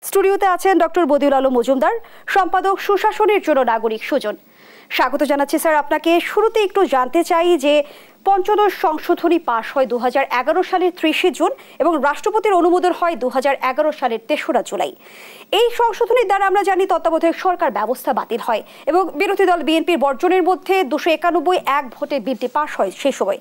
স্টুডিওতে আছেন ডক্টর বদিউল আলম মজুমদার, সম্পাদক সুশাসনের জন্য নাগরিক সুজন। স্বাগত জানাচ্ছি স্যার আপনাকে। শুরুতে একটু জানতে চাই যে পঞ্চদশ সংশোধনী পাশ হয় 2011 সালের 30 জুন এবং রাষ্ট্রপতির অনুমোদন হয় 2011 সালের 3রা জুলাই। এই সংশোধনীর দ্বারা আমরা জানি তত্ত্বাবধায়ক সরকার ব্যবস্থা বাতিল হয় এবং বিরোধী দল বিএনপির বর্জনের মধ্যে 291 এক ভোটে বিলটি পাশ হয় সেই সময়।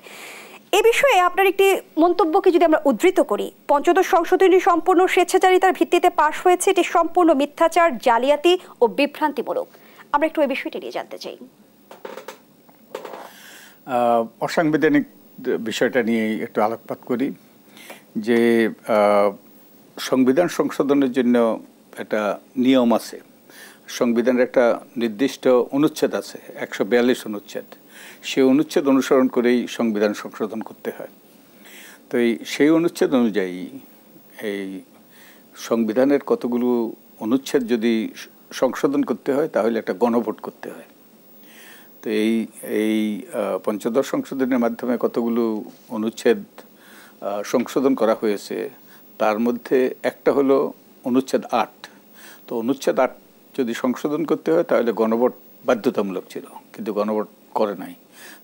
এ বিষয়ে আপনার একটি মন্তব্যকে যদি আমরা উদ্ধৃত করি, পঞ্চদশ সংশোধনী সম্পূর্ণ স্বেচ্ছাচারিতার ভিত্তিতে পাশ হয়েছে, এটি সম্পূর্ণ মিথ্যাচার, জালিয়াতি ও বিভ্রান্তিমূলক। আমরা একটু এই বিষয়টি নিয়ে জানতে চাই। অসাংবিধানিক বিষয়টা নিয়ে একটু আলোকপাত করি যে সংবিধান সংশোধনের জন্য একটা নিয়ম আছে, সংবিধানের একটা নির্দিষ্ট অনুচ্ছেদ আছে, 142 অনুচ্ছেদ। সেই অনুচ্ছেদ অনুসরণ করেই সংবিধান সংশোধন করতে হয়। তো সেই অনুচ্ছেদ অনুযায়ী এই সংবিধানের কতগুলো অনুচ্ছেদ যদি সংশোধন করতে হয় তাহলে একটা গণভোট করতে হয়। তো এই পঞ্চদশ সংশোধনের মাধ্যমে কতগুলো অনুচ্ছেদ সংশোধন করা হয়েছে, তার মধ্যে একটা হলো অনুচ্ছেদ 8। তো অনুচ্ছেদ 8 যদি সংশোধন করতে হয় তাহলে গণভোট বাধ্যতামূলক ছিল, কিন্তু গণভোট করে নাই।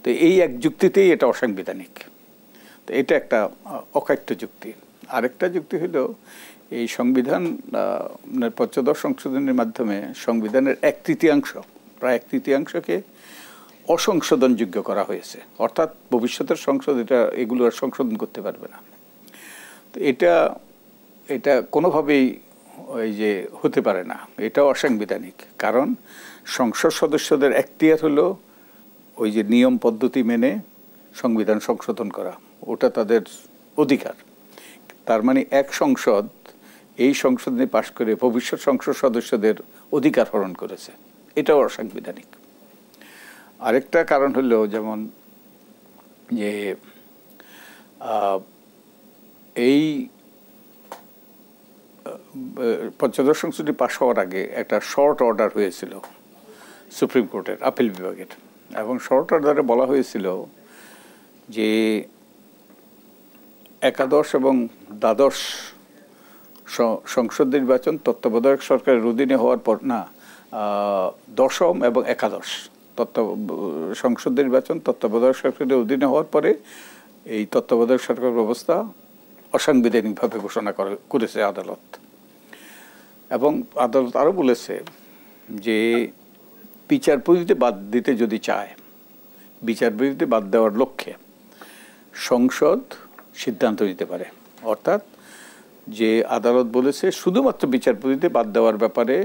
তো এই এক যুক্তিতেই এটা অসাংবিধানিক। তো এটা একটা অকাট্য যুক্তি। আরেকটা যুক্তি হলো এই সংবিধান পঞ্চদশ সংশোধনের মাধ্যমে সংবিধানের 1/3 প্রায় 1/3কে অসংশোধনযোগ্য করা হয়েছে, অর্থাৎ ভবিষ্যতের সংসদ এগুলো আর সংশোধন করতে পারবে না। তো এটা কোনোভাবেই ওই যে হতে পারে না, এটা অসাংবিধানিক। কারণ সংসদ সদস্যদের এখতিয়ার হলো ওই যে নিয়ম পদ্ধতি মেনে সংবিধান সংশোধন করা, ওটা তাদের অধিকার। তার মানে এক সংসদ এই সংশোধনী পাশ করে ভবিষ্যৎ সংসদ সদস্যদের অধিকার হরণ করেছে, এটাও অসাংবিধানিক। আরেকটা কারণ হলো যেমন যে এই পঞ্চদশ সংশোধনী পাশ হওয়ার আগে একটা শর্ট অর্ডার হয়েছিল সুপ্রিম কোর্টের আপিল বিভাগের, এবং শর্ট অর্ডারে বলা হয়েছিল যে একাদশ এবং দ্বাদশ সংসদ নির্বাচন তত্ত্বাবধায়ক সরকারের অধীনে হওয়ার পর না, দশম এবং একাদশ সংসদ নির্বাচন তত্ত্বাবধায়ক সরকারের অধীনে হওয়ার পরে এই তত্ত্বাবধায়ক সরকার ব্যবস্থা অসাংবিধানিকভাবে ঘোষণা করেছে আদালত। এবং আদালত আরও বলেছে যে বিচারপতিতে বাদ দিতে যদি চায়, বিচারপতিতে বাদ দেওয়ার লক্ষ্যে সংসদ সিদ্ধান্ত নিতে পারে। অর্থাৎ যে আদালত বলেছে শুধুমাত্র বিচারপতিতে বাদ দেওয়ার ব্যাপারে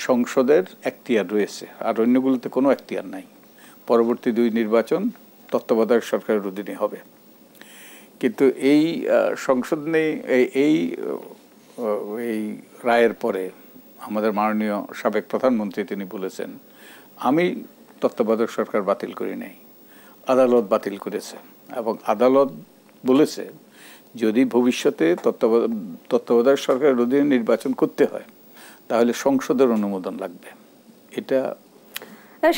সংসদের এখতিয়ার রয়েছে, আর অন্যগুলোতে কোনো এখতিয়ার নাই। পরবর্তী 2 নির্বাচন তত্ত্বাবধায়ক সরকারের অধীনে হবে। কিন্তু এই সংশোধনী এই রায়ের পরে আমাদের মাননীয় সাবেক প্রধানমন্ত্রী তিনি বলেছেন, আমি তত্ত্বাবধায়ক সরকার বাতিল করি নাই, আদালত বাতিল করেছে। এবং আদালত বলেছে যদি ভবিষ্যতে তত্ত্বাবধায়ক সরকারের অধীনে নির্বাচন করতে হয় তাহলে সংসদের অনুমোদন লাগবে। এটা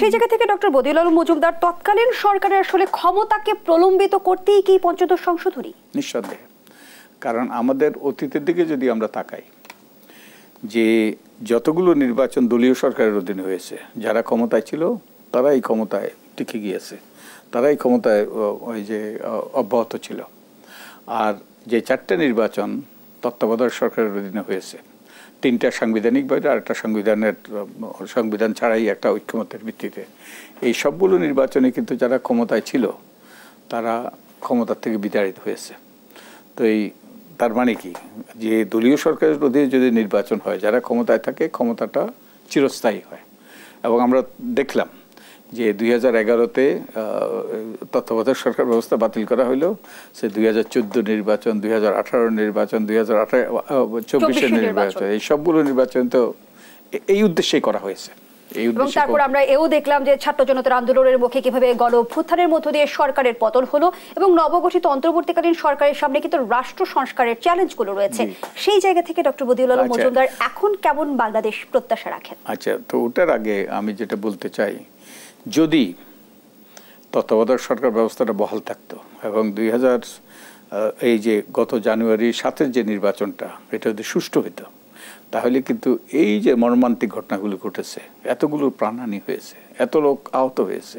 সেই জায়গা থেকে ডক্টর বদিউল আলম মজুমদার, তৎকালীন সরকারের আসলে ক্ষমতাকে প্রলম্বিত করতেই কি পঞ্চদশ সংশোধনী? নিঃসন্দেহে। কারণ আমাদের অতীতের দিকে যদি আমরা তাকাই, যে যতগুলো নির্বাচন দলীয় সরকারের অধীনে হয়েছে, যারা ক্ষমতায় ছিল তারাই ক্ষমতায় টিকে গিয়েছে, তারাই ক্ষমতায় ওই যে অব্যাহত ছিল। আর যে 4টে নির্বাচন তত্ত্বাবধায়ক সরকারের অধীনে হয়েছে, 3টা সাংবিধানিকভাবে আর একটা সংবিধান ছাড়াই একটা ঐক্যমতের ভিত্তিতে, এই সবগুলো নির্বাচনে কিন্তু যারা ক্ষমতায় ছিল তারা ক্ষমতার থেকে বিতাড়িত হয়েছে। তো তার মানে কি, যে দলীয় সরকারের অধীনে যদি নির্বাচন হয়, যারা ক্ষমতায় থাকে ক্ষমতাটা চিরস্থায়ী হয়। এবং আমরা দেখলাম যে 2011-তে তত্ত্বাবধায়ক সরকার ব্যবস্থা বাতিল করা হলো, সে 2014 নির্বাচন, 2018 নির্বাচন, 2024 নির্বাচন, এই সবগুলো নির্বাচন তো এই উদ্দেশ্যেই করা হয়েছে। এবং তারপর আমরা এও দেখলাম যে ছাত্র জনতার আন্দোলনের মুখে কিভাবে গণ অভ্যুত্থানের মধ্য দিয়ে সরকারের পতন হলো এবং নবগঠিত অন্তর্বর্তীকালীন সরকারের সামনে কিন্তু রাষ্ট্র সংস্কারের চ্যালেঞ্জগুলো রয়েছে। সেই জায়গা থেকে ডক্টর বদিউল আলম মজুমদার এখন কেমন বাংলাদেশ প্রত্যাশা রাখেন? আচ্ছা, তো ওটার আগে আমি যেটা বলতে চাই, যদি তত্ত্বাবধায়ক সরকার ব্যবস্থাটা বহাল থাকতো এবং এই যে গত জানুয়ারি 7 যে নির্বাচনটা, এটা যদি সুষ্ঠু হতো তাহলে কিন্তু এই যে মর্মান্তিক ঘটনাগুলো ঘটেছে, এতগুলো প্রাণহানি হয়েছে, এত লোক আহত হয়েছে,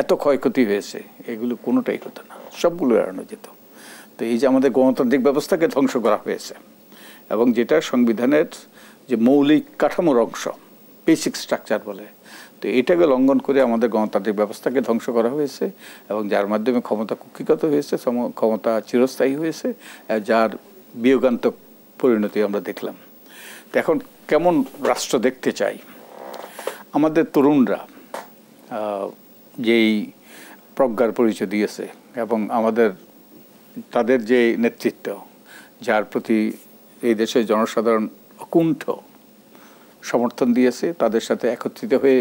এত ক্ষয়ক্ষতি হয়েছে, এগুলো কোনোটাই হতো না, সবগুলো এড়ানো যেত। তো এই যে আমাদের গণতান্ত্রিক ব্যবস্থাকে ধ্বংস করা হয়েছে এবং যেটা সংবিধানের যে মৌলিক কাঠামোর অংশ, বেসিক স্ট্রাকচার বলে, তো এটাকে লঙ্ঘন করে আমাদের গণতান্ত্রিক ব্যবস্থাকে ধ্বংস করা হয়েছে এবং যার মাধ্যমে ক্ষমতা কুক্ষিগত হয়েছে, ক্ষমতা চিরস্থায়ী হয়েছে, যার বিয়োগান্তক পরিণতি আমরা দেখলাম। এখন কেমন রাষ্ট্র দেখতে চাই? আমাদের তরুণরা যেই প্রজ্ঞার পরিচয় দিয়েছে এবং তাদের যে নেতৃত্ব, যার প্রতি এই দেশের জনসাধারণ অকুণ্ঠ সমর্থন দিয়েছে, তাদের সাথে একত্রিত হয়ে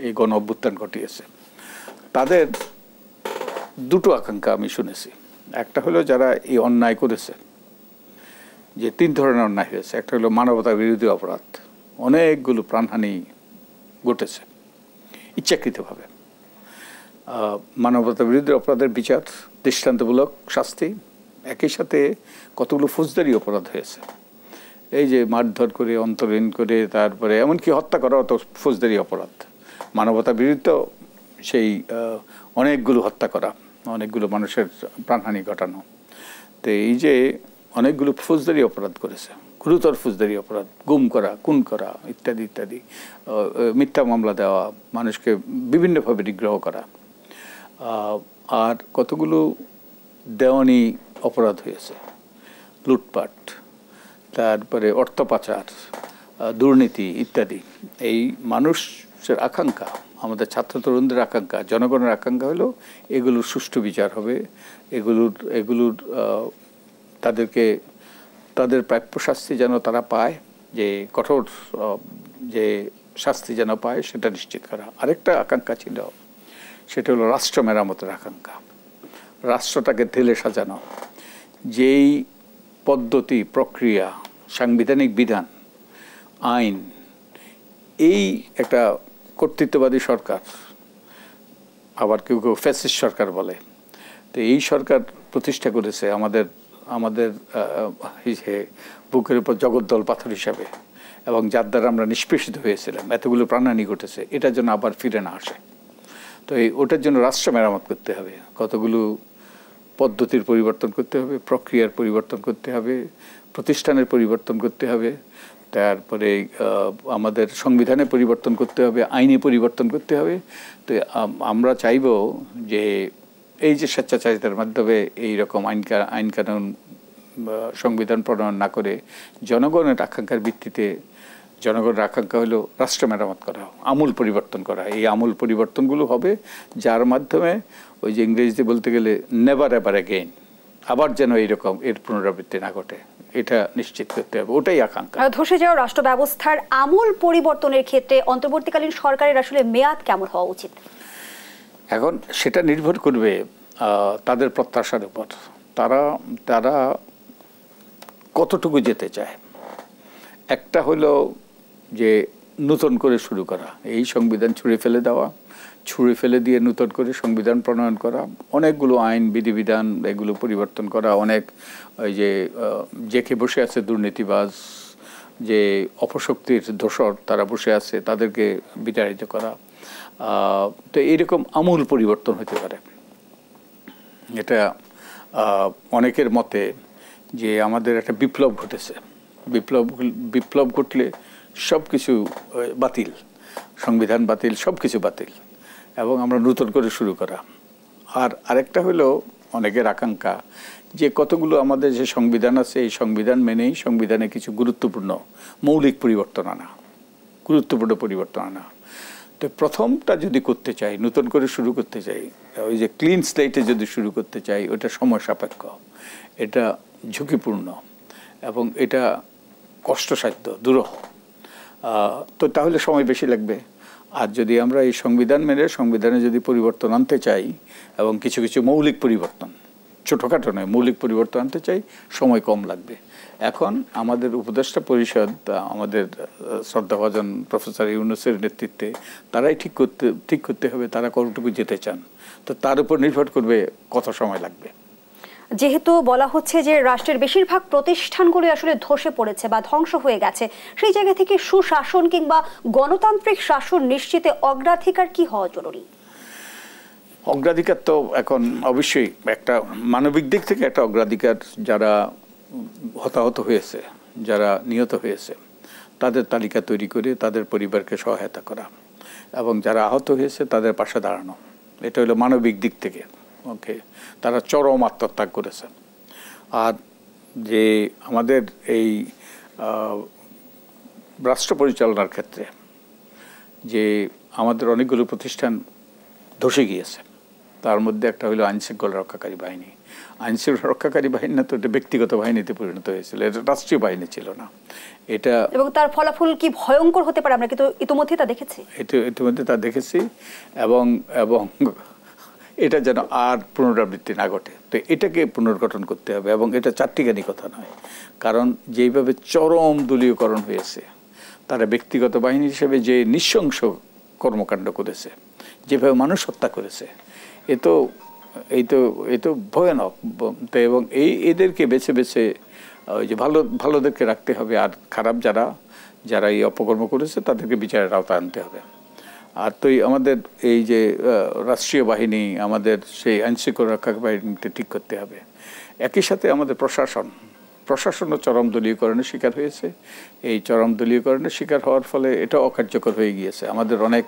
এই গণ অভ্যুত্থান ঘটিয়েছে, তাদের দুটো আকাঙ্ক্ষা আমি শুনেছি। একটা হলো যারা এই অন্যায় করেছে, যে 3 ধরনের অন্যায় হয়েছে। একটা হলো মানবতা বিরোধী অপরাধ, অনেকগুলো প্রাণহানি ঘটেছে ইচ্ছাকৃতভাবে। মানবতা বিরোধী অপরাধের বিচার, দৃষ্টান্তমূলক শাস্তি, একই সাথে কতগুলো ফৌজদারি অপরাধ হয়েছে। এই যে মারধর করে, অন্তরীণ করে, তারপরে এমনকি হত্যা করা তো ফৌজদারি অপরাধ। মানবতা বিরোধী সেই অনেকগুলো হত্যা করা, অনেকগুলো মানুষের প্রাণহানি ঘটানো। তো এই যে অনেকগুলো ফৌজদারি অপরাধ করেছে, গুরুতর ফৌজদারি অপরাধ, গুম করা, খুন করা ইত্যাদি ইত্যাদি, মিথ্যা মামলা দেওয়া, মানুষকে বিভিন্নভাবে নিগ্রহ করা, আর কতগুলো দেওয়ানি অপরাধ হয়েছে, লুটপাট, তারপরে অর্থ পাচার, দুর্নীতি ইত্যাদি। এই মানুষের আকাঙ্ক্ষা, আমাদের ছাত্র তরুণদের আকাঙ্ক্ষা, জনগণের আকাঙ্ক্ষা হলো এগুলোর সুষ্ঠু বিচার হবে, এগুলোর তাদের প্রাপ্য শাস্তি যেন তারা পায়, যে কঠোর যে শাস্তি যেন পায় সেটা নিশ্চিত করা। আরেকটা আকাঙ্ক্ষা ছিল, সেটা হলো রাষ্ট্র মেরামতের আকাঙ্ক্ষা, রাষ্ট্রটাকে ঢেলে সাজানো। যেই পদ্ধতি, প্রক্রিয়া, সাংবিধানিক বিধান, আইন, এই একটা কর্তৃত্ববাদী সরকার, আবার কেউ কেউ ফ্যাসিস্ট সরকার বলে, তো এই সরকার প্রতিষ্ঠা করেছে আমাদের বুকের উপর জগদ্দল পাথর হিসাবে, এবং যার দ্বারা আমরা নিষ্পেষিত হয়েছিলাম, এতগুলো প্রাণহানি ঘটেছে, এটার জন্য আবার ফিরে না আসে। তো ওটার জন্য রাষ্ট্র মেরামত করতে হবে, কতগুলো পদ্ধতির পরিবর্তন করতে হবে, প্রক্রিয়ার পরিবর্তন করতে হবে, প্রতিষ্ঠানের পরিবর্তন করতে হবে, তারপরে আমাদের সংবিধানে পরিবর্তন করতে হবে, আইনে পরিবর্তন করতে হবে। তো আমরা চাইব যে এই যে স্বেচ্ছাচারিতার মাধ্যমে এইরকম আইন কানুন সংবিধান প্রণয়ন না করে জনগণের আকাঙ্ক্ষার ভিত্তিতে, জনগণের আকাঙ্ক্ষা হলো রাষ্ট্র মেরামত করা, আমূল পরিবর্তন করা। এই আমূল পরিবর্তনগুলো হবে যার মাধ্যমে ওই যে ইংরেজিতে বলতে গেলে নেভার এভার অ্যাগেইন, আবার যেন এইরকম এর পুনরাবৃত্তি না ঘটে, এটা নিশ্চিত করতে হবে। ওটাই আকাঙ্ক্ষা। ধসে যাওয়া রাষ্ট্র ব্যবস্থার আমূল পরিবর্তনের ক্ষেত্রে অন্তর্বর্তীকালীন সরকারের আসলে মেয়াদ কেমন হওয়া উচিত? এখন সেটা নির্ভর করবে তাদের প্রত্যাশার উপর, তারা কতটুকু যেতে চায়। একটা হলো যে নতুন করে শুরু করা, এই সংবিধান ছুঁড়ে ফেলে দিয়ে নতুন করে সংবিধান প্রণয়ন করা, অনেকগুলো আইন বিধিবিধান এগুলো পরিবর্তন করা, অনেক ওই যে জেকে বসে আছে দুর্নীতিবাজ, যে অপশক্তির দোসর তারা বসে আছে, তাদেরকে বিতাড়িত করা। তো এইরকম আমূল পরিবর্তন হতে পারে। এটা অনেকের মতে যে আমাদের একটা বিপ্লব ঘটেছে, বিপ্লব ঘটলে সব কিছু বাতিল, সংবিধান বাতিল, সব কিছু বাতিল, এবং আমরা নতুন করে শুরু করা। আর আরেকটা হলো অনেকের আকাঙ্ক্ষা যে কতগুলো আমাদের যে সংবিধান আছে, এই সংবিধান মেনেই সংবিধানে কিছু গুরুত্বপূর্ণ মৌলিক পরিবর্তন আনা, গুরুত্বপূর্ণ পরিবর্তন আনা। তো প্রথমটা যদি করতে চাই, নতুন করে শুরু করতে চাই, ওই যে ক্লিন স্লেটে যদি শুরু করতে চাই, ওটা সময় সাপেক্ষ, এটা ঝুঁকিপূর্ণ, এবং এটা কষ্টসাধ্য, দুরূহ। তো তাহলে সময় বেশি লাগবে। আর যদি আমরা এই সংবিধান মেনে সংবিধানে যদি পরিবর্তন আনতে চাই, এবং কিছু কিছু মৌলিক পরিবর্তন, ছোটোখাটো নয়, মৌলিক পরিবর্তন আনতে চাই, সময় কম লাগবে। এখন আমাদের উপদেষ্টা পরিষদ, আমাদের শ্রদ্ধাভাজন প্রফেসর ইউনূসের নেতৃত্বে, তারাই ঠিক করতে হবে তারা কতটুকু যেতে চান। তো তার উপর নির্ভর করবে কত সময় লাগবে। যেহেতু বলা হচ্ছে যে রাষ্ট্রের বেশিরভাগ প্রতিষ্ঠানগুলো আসলে ধসে পড়েছে বা ধ্বংস হয়ে গেছে, সেই জায়গা থেকে সুশাসন কিংবা গণতান্ত্রিক শাসন নিশ্চিতে অগ্রাধিকার কি হওয়া জরুরি? অগ্রাধিকার তো এখন অবশ্যই একটা মানবিক দিক থেকে একটা অগ্রাধিকার, যারা হতাহত হয়েছে, যারা নিহত হয়েছে তাদের তালিকা তৈরি করে তাদের পরিবারকে সহায়তা করা এবং যারা আহত হয়েছে তাদের পাশে দাঁড়ানো, এটা হলো মানবিক দিক থেকে। ওকে, তারা চরম আত্মত্যাগ করেছে। আর যে আমাদের এই রাষ্ট্র পরিচালনার ক্ষেত্রে যে আমাদের অনেকগুলো প্রতিষ্ঠান ধসে গিয়েছে, তার মধ্যে একটা হলো আইনশৃঙ্খলা রক্ষাকারী বাহিনী। আইনশৃঙ্খলা রক্ষাকারী বাহিনী না তো, এটা ব্যক্তিগত বাহিনীতে পরিণত হয়েছিল, এটা রাষ্ট্রীয় বাহিনী ছিল না। এটা এবং তার ফলাফল কি ভয়ঙ্কর হতে পারে, আমরা কিন্তু ইতিমধ্যে তা দেখেছি। ইতিমধ্যে তা দেখেছি এবং এবং এটা যেন আর পুনরাবৃত্তি না ঘটে। তো এটাকে পুনর্গঠন করতে হবে এবং এটা চারটিখানি কথা নয়, কারণ যেইভাবে চরম দলীয়করণ হয়েছে, তারা ব্যক্তিগত বাহিনী হিসেবে যে নৃশংস কর্মকাণ্ড করেছে, যেভাবে মানুষ হত্যা করেছে, এই তো ভয়ানক। তো এবং এদেরকে বেছে বেছে ওই যে ভালোদেরকে রাখতে হবে, আর খারাপ যারা এই অপকর্ম করেছে তাদেরকে বিচারের আওতায় আনতে হবে। আর তো আমাদের এই যে রাষ্ট্রীয় বাহিনী, আমাদের সেই আইনশৃঙ্খলা রক্ষাকারী বাহিনীকে ঠিক করতে হবে। একই সাথে আমাদের প্রশাসনও চরম দলীয়করণের শিকার হয়েছে। এই চরম দলীয়করণের শিকার হওয়ার ফলে এটা অকার্যকর হয়ে গিয়েছে। আমাদের অনেক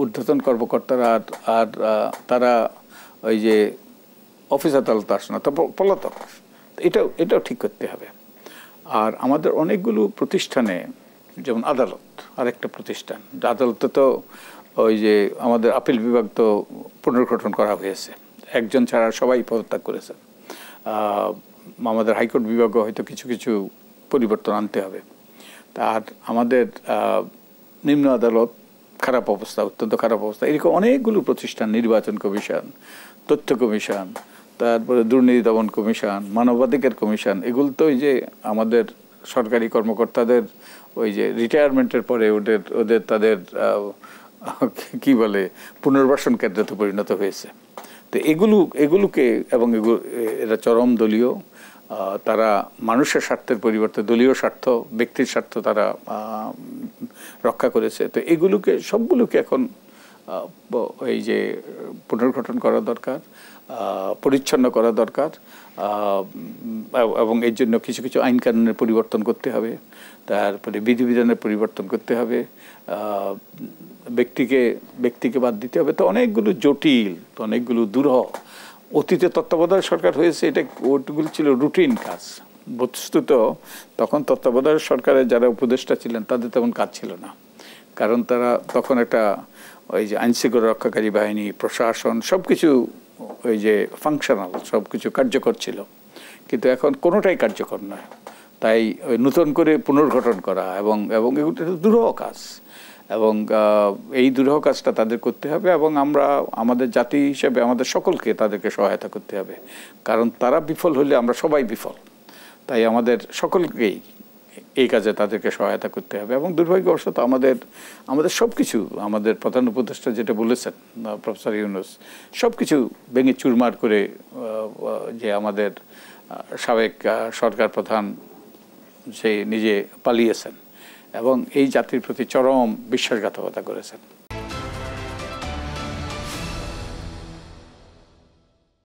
ঊর্ধ্বতন কর্মকর্তারা আর তারা ওই যে অফিস আদালত আসে না, তো পলাতক। এটাও ঠিক করতে হবে। আর আমাদের অনেকগুলো প্রতিষ্ঠানে, যেমন আদালত আরেকটা প্রতিষ্ঠান, আদালতে তো ওই যে আমাদের আপিল বিভাগ তো পুনর্গঠন করা হয়েছে, একজন ছাড়া সবাই পদত্যাগ করেছে। আমাদের হাইকোর্ট বিভাগও হয়তো কিছু কিছু পরিবর্তন আনতে হবে। আর আমাদের নিম্ন আদালত খারাপ অবস্থা, অত্যন্ত খারাপ অবস্থা। এরকম অনেকগুলো প্রতিষ্ঠান, নির্বাচন কমিশন, তথ্য কমিশন, তারপরে দুর্নীতি দমন কমিশন, মানবাধিকার কমিশন, এগুলো তো ওই যে আমাদের সরকারি কর্মকর্তাদের ওই যে রিটায়ারমেন্টের পরে তাদের কি বলে পুনর্বাসন কেন্দ্রে পরিণত হয়েছে। তো এগুলোকে এবং এরা চরম দলীয়, তারা মানুষের স্বার্থের পরিবর্তে দলীয় স্বার্থ, ব্যক্তির স্বার্থ তারা রক্ষা করেছে। তো সবগুলোকে এখন এই যে পুনর্গঠন করা দরকার, পরিচ্ছন্ন করা দরকার এবং এর জন্য কিছু কিছু আইন কানুনের পরিবর্তন করতে হবে, তারপরে বিধিবিধানের পরিবর্তন করতে হবে, ব্যক্তিকে বাদ দিতে হবে। তো অনেকগুলো জটিল, তো অনেকগুলো দুরূহ। অতীতে তত্ত্বাবধায়ক সরকার হয়েছে, ওগুলো ছিল রুটিন কাজ। বস্তুত তখন তত্ত্বাবধায়ক সরকারের যারা উপদেষ্টা ছিলেন তাদের তেমন কাজ ছিল না, কারণ তারা তখন একটা ওই যে আইনশৃঙ্খলা রক্ষাকারী বাহিনী, প্রশাসন সবকিছু ওই যে ফাংশনাল, সবকিছু কার্যকর ছিল। কিন্তু এখন কোনোটাই কার্যকর নয়। তাই ওই নতুন করে পুনর্গঠন করা এবং এগুলো দুরূহ কাজ, এবং এই দুরূহ কাজটা তাদের করতে হবে। এবং আমরা আমাদের জাতি হিসেবে আমাদের সকলকে তাদেরকে সহায়তা করতে হবে, কারণ তারা বিফল হলে আমরা সবাই বিফল। তাই আমাদের সকলকেই এই কাজে তাদেরকে সহায়তা করতে হবে। এবং দুর্ভাগ্যবশত আমাদের সব কিছু, আমাদের প্রধান উপদেষ্টা যেটা বলেছেন প্রফেসর ইউনূস, সব কিছু ভেঙে চুরমার করে যে আমাদের সাবেক সরকার প্রধান সে নিজে পালিয়েছেন এবং এই জাতির প্রতি চরম বিশ্বাসঘাতকতা করেছেন।